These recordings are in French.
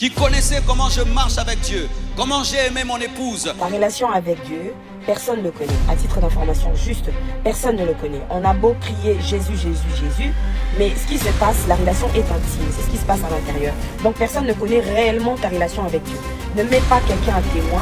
qui connaissait comment je marche avec Dieu, comment j'ai aimé mon épouse. La relation avec Dieu, personne ne le connaît. À titre d'information juste, personne ne le connaît. On a beau crier Jésus, Jésus, Jésus, mais ce qui se passe, la relation est intime. C'est ce qui se passe à l'intérieur. Donc personne ne connaît réellement ta relation avec Dieu. Ne mets pas quelqu'un à témoin.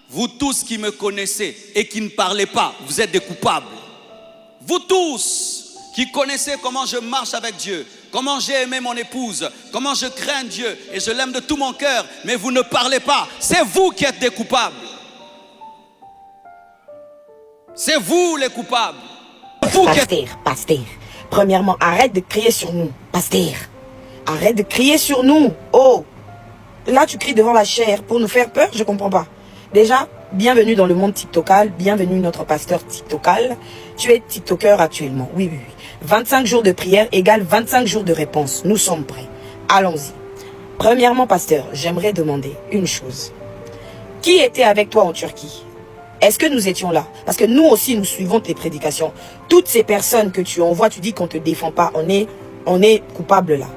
Vous tous qui me connaissez et qui ne parlez pas, vous êtes des coupables. Vous tous qui connaissez comment je marche avec Dieu, comment j'ai aimé mon épouse, comment je crains Dieu et je l'aime de tout mon cœur, mais vous ne parlez pas, c'est vous qui êtes des coupables. C'est vous les coupables. Pasteur, premièrement, arrête de crier sur nous. Pasteur, arrête de crier sur nous. Oh, là tu cries devant la chair pour nous faire peur, je comprends pas. Déjà, bienvenue dans le monde tiktokal, bienvenue notre pasteur tiktokal. Tu es tiktoker actuellement, oui. 25 jours de prière égale 25 jours de réponse. Nous sommes prêts. Allons-y. Premièrement, pasteur, j'aimerais demander une chose. Qui était avec toi en Turquie? Est-ce que nous étions là? Parce que nous aussi, nous suivons tes prédications. Toutes ces personnes que tu envoies, tu dis qu'on ne te défend pas. On est coupables là.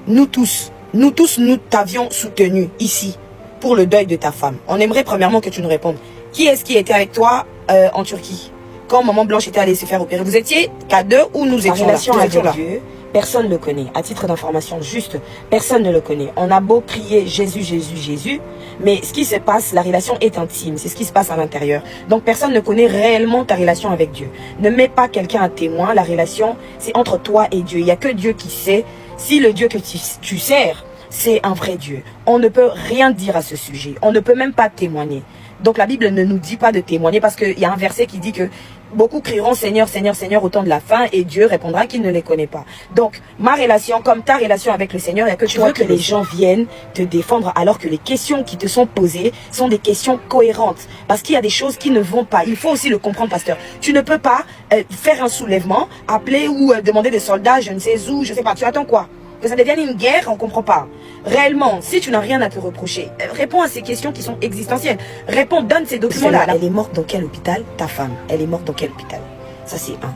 Nous tous, nous t'avions soutenu ici pour le deuil de ta femme. On aimerait premièrement que tu nous répondes. Qui est-ce qui était avec toi en Turquie? Quand Maman Blanche était allée se faire opérer, vous étiez qu'à deux ou nous étions là? Relation avec Dieu, personne ne le connaît. À titre d'information juste, personne ne le connaît. On a beau crier Jésus, Jésus, Jésus, mais ce qui se passe, la relation est intime. C'est ce qui se passe à l'intérieur. Donc personne ne connaît réellement ta relation avec Dieu. Ne mets pas quelqu'un à témoin. La relation, c'est entre toi et Dieu. Il n'y a que Dieu qui sait si le Dieu que tu sers, c'est un vrai Dieu. On ne peut rien dire à ce sujet. On ne peut même pas témoigner. Donc la Bible ne nous dit pas de témoigner parce qu'il y a un verset qui dit que beaucoup crieront Seigneur, Seigneur, Seigneur au temps de la fin et Dieu répondra qu'il ne les connaît pas. Donc ma relation, comme ta relation avec le Seigneur, il y a que tu veux que les gens viennent te défendre alors que les questions qui te sont posées sont des questions cohérentes. Parce qu'il y a des choses qui ne vont pas. Il faut aussi le comprendre, pasteur. Tu ne peux pas faire un soulèvement, appeler ou demander des soldats, je ne sais où, je ne sais pas. Tu attends quoi? Que ça devienne une guerre, on ne comprend pas. Réellement, si tu n'as rien à te reprocher, réponds à ces questions qui sont existentielles. Réponds, donne ces documents-là. Elle est morte dans quel hôpital? Ta femme, elle est morte dans quel hôpital? Ça, c'est un.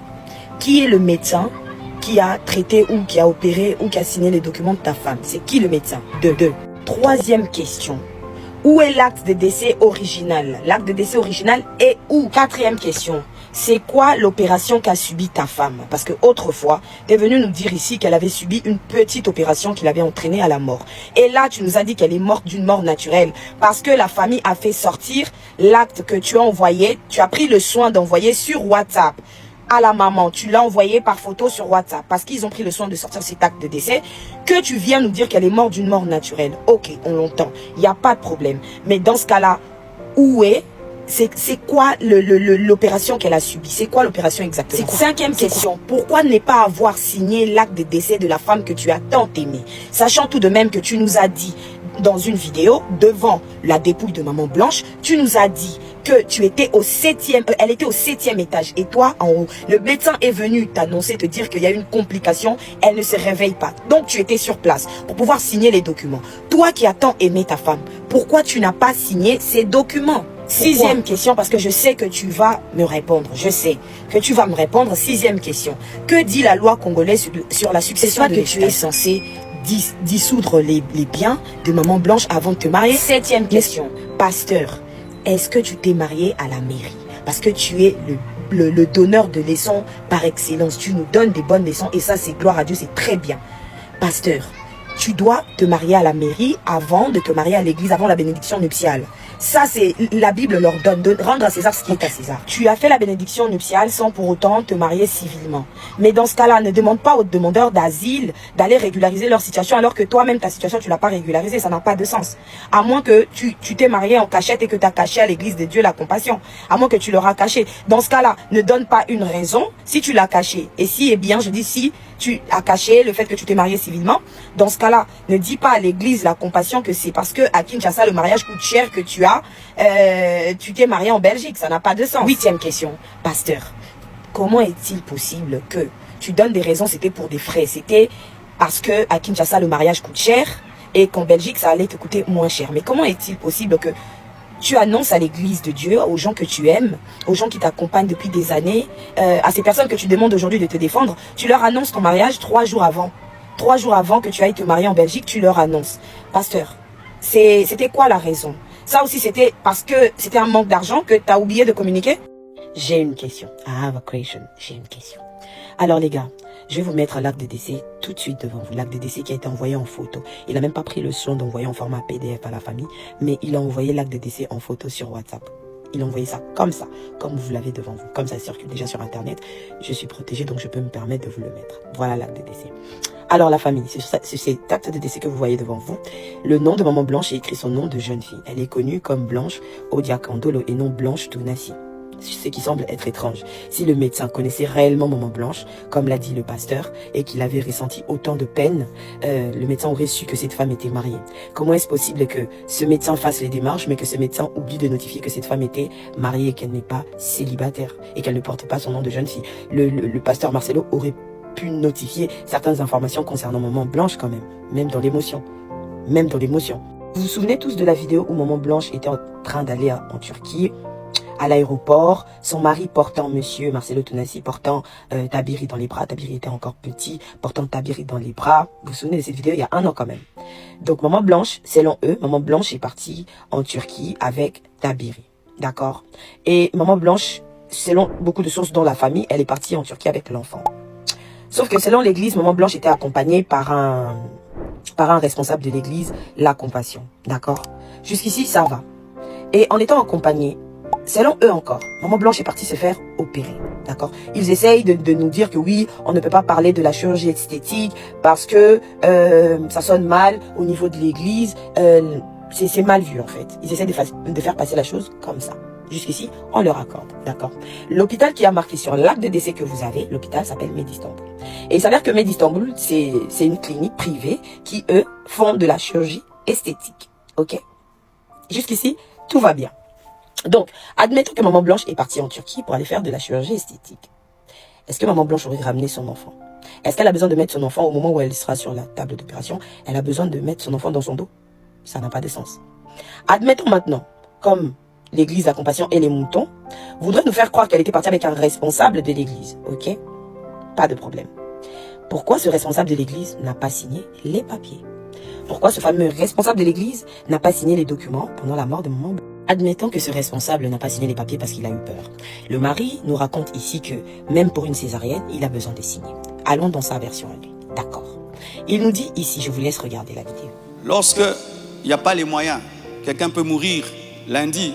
Qui est le médecin qui a traité ou qui a opéré ou qui a signé les documents de ta femme? C'est qui le médecin? Deux. Troisième question. Où est l'acte de décès original? L'acte de décès original est où? Quatrième question. C'est quoi l'opération qu'a subi ta femme? Parce que autrefois, tu es venu nous dire ici qu'elle avait subi une petite opération qui l'avait entraînée à la mort. Et là, tu nous as dit qu'elle est morte d'une mort naturelle. Parce que la famille a fait sortir l'acte que tu as envoyé. Tu as pris le soin d'envoyer sur WhatsApp à la maman. Tu l'as envoyé par photo sur WhatsApp. Parce qu'ils ont pris le soin de sortir cet acte de décès. Que tu viens nous dire qu'elle est morte d'une mort naturelle. Ok, on l'entend. Il n'y a pas de problème. Mais dans ce cas-là, où est... C'est quoi l'opération qu'elle a subie? C'est quoi l'opération exactement? Cinquième question. Pourquoi ne pas avoir signé l'acte de décès de la femme que tu as tant aimée? Sachant tout de même que tu nous as dit dans une vidéo, devant la dépouille de Maman Blanche, tu nous as dit que tu étais au elle était au 7e étage et toi en haut. Le médecin est venu t'annoncer, te dire qu'il y a une complication, elle ne se réveille pas. Donc tu étais sur place pour pouvoir signer les documents. Toi qui as tant aimé ta femme, pourquoi tu n'as pas signé ces documents? Sixième question, parce que je sais que tu vas me répondre. Je sais que tu vas me répondre. Sixième question. Que dit la loi congolaise sur la succession de l'héritage? Tu es censé dissoudre les biens de Maman Blanche avant de te marier. Septième question. Pasteur, est-ce que tu t'es marié à la mairie? Parce que tu es le donneur de leçons par excellence. Tu nous donnes des bonnes leçons et ça, c'est gloire à Dieu, c'est très bien. Pasteur, tu dois te marier à la mairie avant de te marier à l'église, avant la bénédiction nuptiale. Ça, c'est la Bible leur donne, de rendre à César ce qui est à César. Tu as fait la bénédiction nuptiale sans pour autant te marier civilement. Mais dans ce cas-là, ne demande pas aux demandeurs d'asile d'aller régulariser leur situation alors que toi-même, ta situation, tu ne l'as pas régularisée. Ça n'a pas de sens. À moins que tu t'es marié en cachette et que tu as caché à l'église de Dieu la compassion. À moins que tu leur as caché. Dans ce cas-là, ne donne pas une raison si tu l'as caché. Et si, eh bien, je dis si tu as caché le fait que tu t'es marié civilement, dans ce cas-là, ne dis pas à l'église la compassion que c'est parce que à Kinshasa, le mariage coûte cher que tu t'es marié en Belgique. Ça n'a pas de sens. Huitième question. Pasteur, comment est-il possible que tu donnes des raisons, c'était pour des frais, c'était parce que à Kinshasa, le mariage coûte cher et qu'en Belgique, ça allait te coûter moins cher. Mais comment est-il possible que tu annonces à l'église de Dieu, aux gens que tu aimes, aux gens qui t'accompagnent depuis des années, à ces personnes que tu demandes aujourd'hui de te défendre, tu leur annonces ton mariage 3 jours avant. 3 jours avant que tu ailles te marier en Belgique, tu leur annonces. Pasteur, c'était quoi la raison? Ça aussi, c'était parce que c'était un manque d'argent que tu as oublié de communiquer? J'ai une question. I have a question. J'ai une question. Alors les gars, je vais vous mettre l'acte de décès tout de suite devant vous. L'acte de décès qui a été envoyé en photo. Il n'a même pas pris le soin d'envoyer en format PDF à la famille, mais il a envoyé l'acte de décès en photo sur WhatsApp. Il a envoyé ça, comme vous l'avez devant vous. Comme ça circule déjà sur Internet. Je suis protégé, donc je peux me permettre de vous le mettre. Voilà l'acte de décès. Alors la famille, c'est cet acte de décès que vous voyez devant vous. Le nom de Maman Blanche est écrit son nom de jeune fille. Elle est connue comme Blanche Odiakandolo et non Blanche Tounassi. Ce qui semble être étrange. Si le médecin connaissait réellement Maman Blanche, comme l'a dit le pasteur, et qu'il avait ressenti autant de peine, le médecin aurait su que cette femme était mariée. Comment est-ce possible que ce médecin fasse les démarches, mais que ce médecin oublie de notifier que cette femme était mariée et qu'elle n'est pas célibataire, et qu'elle ne porte pas son nom de jeune fille? Le pasteur Marcelo aurait pu notifier certaines informations concernant Maman Blanche quand même dans l'émotion. Même dans l'émotion. Vous vous souvenez tous de la vidéo où Maman Blanche était en train d'aller en Turquie, à l'aéroport, son mari portant Monsieur Marcelo Tounassi, portant Tabiri dans les bras. Tabiri était encore petit, portant Tabiri dans les bras. Vous vous souvenez de cette vidéo il y a 1 an quand même. Donc Maman Blanche, selon eux, Maman Blanche est partie en Turquie avec Tabiri. D'accord? Et Maman Blanche, selon beaucoup de sources dans la famille, elle est partie en Turquie avec l'enfant. Sauf que selon l'église, Maman Blanche était accompagnée par un responsable de l'église, la Compassion. D'accord? Jusqu'ici, ça va. Et en étant accompagnée, selon eux encore, Maman Blanche est partie se faire opérer, d'accord? Ils essayent de nous dire que oui, on ne peut pas parler de la chirurgie esthétique parce que ça sonne mal au niveau de l'église. C'est mal vu en fait. Ils essaient de faire passer la chose comme ça. Jusqu'ici, on leur accorde, d'accord? L'hôpital qui a marqué sur l'acte de décès que vous avez, l'hôpital s'appelle Medistanbul. Et il s'avère que Medistanbul, c'est une clinique privée qui, eux, font de la chirurgie esthétique, ok? Jusqu'ici, tout va bien. Donc, admettons que Maman Blanche est partie en Turquie pour aller faire de la chirurgie esthétique. Est-ce que Maman Blanche aurait ramené son enfant? Est-ce qu'elle a besoin de mettre son enfant au moment où elle sera sur la table d'opération? Elle a besoin de mettre son enfant dans son dos? Ça n'a pas de sens. Admettons maintenant, comme l'église, la Compassion et les moutons voudraient nous faire croire qu'elle était partie avec un responsable de l'église, ok? Pas de problème. Pourquoi ce responsable de l'église n'a pas signé les papiers? Pourquoi ce fameux responsable de l'église n'a pas signé les documents pendant la mort de Maman Blanche? Admettons que ce responsable n'a pas signé les papiers parce qu'il a eu peur. Le mari nous raconte ici que même pour une césarienne, il a besoin de signer. Allons dans sa version à lui. D'accord. Il nous dit ici, je vous laisse regarder la vidéo. Lorsque il n'y a pas les moyens, quelqu'un peut mourir lundi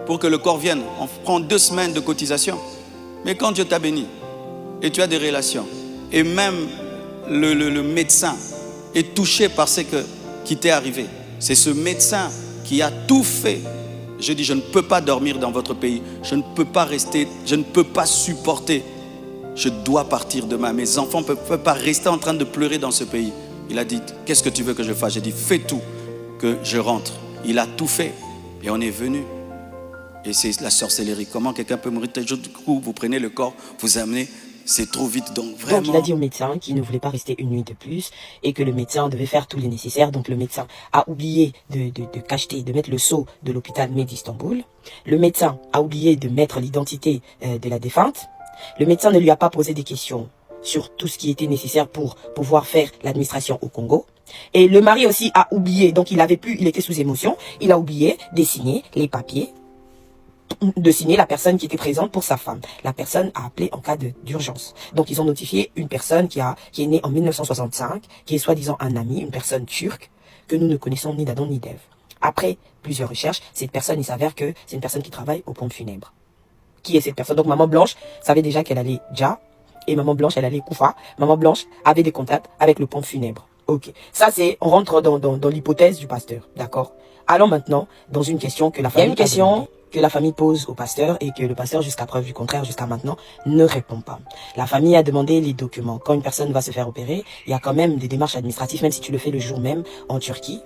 pour que le corps vienne. On prend 2 semaines de cotisation. Mais quand Dieu t'a béni et tu as des relations, et même le médecin est touché par ce qui t'est arrivé, c'est ce médecin qui a tout fait. Je dis, je ne peux pas dormir dans votre pays. Je ne peux pas rester, je ne peux pas supporter. Je dois partir demain. Mes enfants ne peuvent pas rester en train de pleurer dans ce pays. Il a dit, qu'est-ce que tu veux que je fasse? J'ai dit, fais tout, que je rentre. Il a tout fait et on est venu. Et c'est la sorcellerie. Comment quelqu'un peut mourir? Du coup, vous prenez le corps, vous amenez, c'est trop vite. Donc vraiment. Donc il a dit au médecin qu'il ne voulait pas rester une nuit de plus et que le médecin devait faire tout le nécessaire. Donc le médecin a oublié de cacheter, de mettre le sceau de l'hôpital Medistanbul. Le médecin a oublié de mettre l'identité de la défunte. Le médecin ne lui a pas posé des questions sur tout ce qui était nécessaire pour pouvoir faire l'administration au Congo. Et le mari aussi a oublié, donc il était sous émotion, il a oublié de signer les papiers, de signer la personne qui était présente pour sa femme. La personne a appelé en cas d'urgence. Donc ils ont notifié une personne qui est née en 1965, qui est soi-disant un ami, une personne turque, que nous ne connaissons ni d'Adam ni d'Ève. Après plusieurs recherches, cette personne, il s'avère que c'est une personne qui travaille aux pompes funèbres. Qui est cette personne? Donc Maman Blanche savait déjà qu'elle allait Dja, et Maman Blanche, elle allait Koufa. Maman Blanche avait des contacts avec le pompe funèbre. Ok. Ça, on rentre dans l'hypothèse du pasteur. D'accord? Allons maintenant dans une question que la famille que la famille pose au pasteur et que le pasteur, jusqu'à preuve du contraire, jusqu'à maintenant, ne répond pas. La famille a demandé les documents. Quand une personne va se faire opérer, il y a quand même des démarches administratives, même si tu le fais le jour même en Turquie,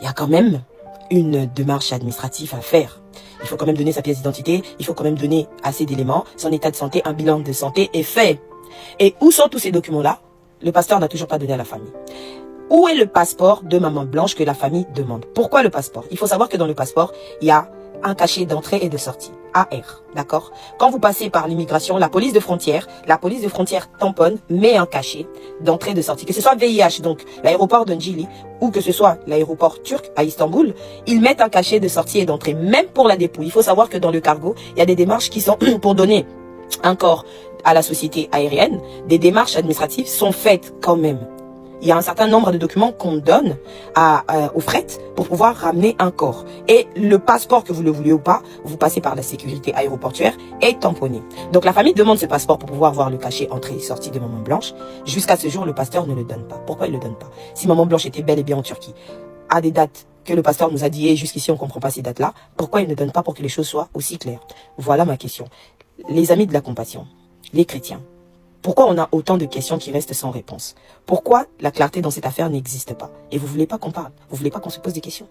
il y a quand même une démarche administrative à faire. Il faut quand même donner sa pièce d'identité, il faut quand même donner assez d'éléments, son état de santé, un bilan de santé est fait. Et où sont tous ces documents-là? Le pasteur n'a toujours pas donné à la famille. Où est le passeport de Maman Blanche que la famille demande? Pourquoi le passeport? Il faut savoir que dans le passeport, il y a un cachet d'entrée et de sortie. AR, d'accord? Quand vous passez par l'immigration, la police de frontière tamponne, met un cachet d'entrée et de sortie. Que ce soit VIH, donc l'aéroport de Njili, ou que ce soit l'aéroport turc à Istanbul, ils mettent un cachet de sortie et d'entrée, même pour la dépouille. Il faut savoir que dans le cargo, il y a des démarches qui sont pour donner un corps à la société aérienne. Des démarches administratives sont faites quand même. Il y a un certain nombre de documents qu'on donne au fret pour pouvoir ramener un corps. Et le passeport, que vous le vouliez ou pas, vous passez par la sécurité aéroportuaire, est tamponné. Donc la famille demande ce passeport pour pouvoir voir le cachet entrée et sortie de Maman Blanche. Jusqu'à ce jour, le pasteur ne le donne pas. Pourquoi il ne le donne pas? Si Maman Blanche était bel et bien en Turquie, à des dates que le pasteur nous a dit, et jusqu'ici on ne comprend pas ces dates-là, pourquoi il ne donne pas pour que les choses soient aussi claires? Voilà ma question. Les amis de la compassion, les chrétiens, pourquoi on a autant de questions qui restent sans réponse? Pourquoi la clarté dans cette affaire n'existe pas? Et vous voulez pas qu'on parle? Vous voulez pas qu'on se pose des questions?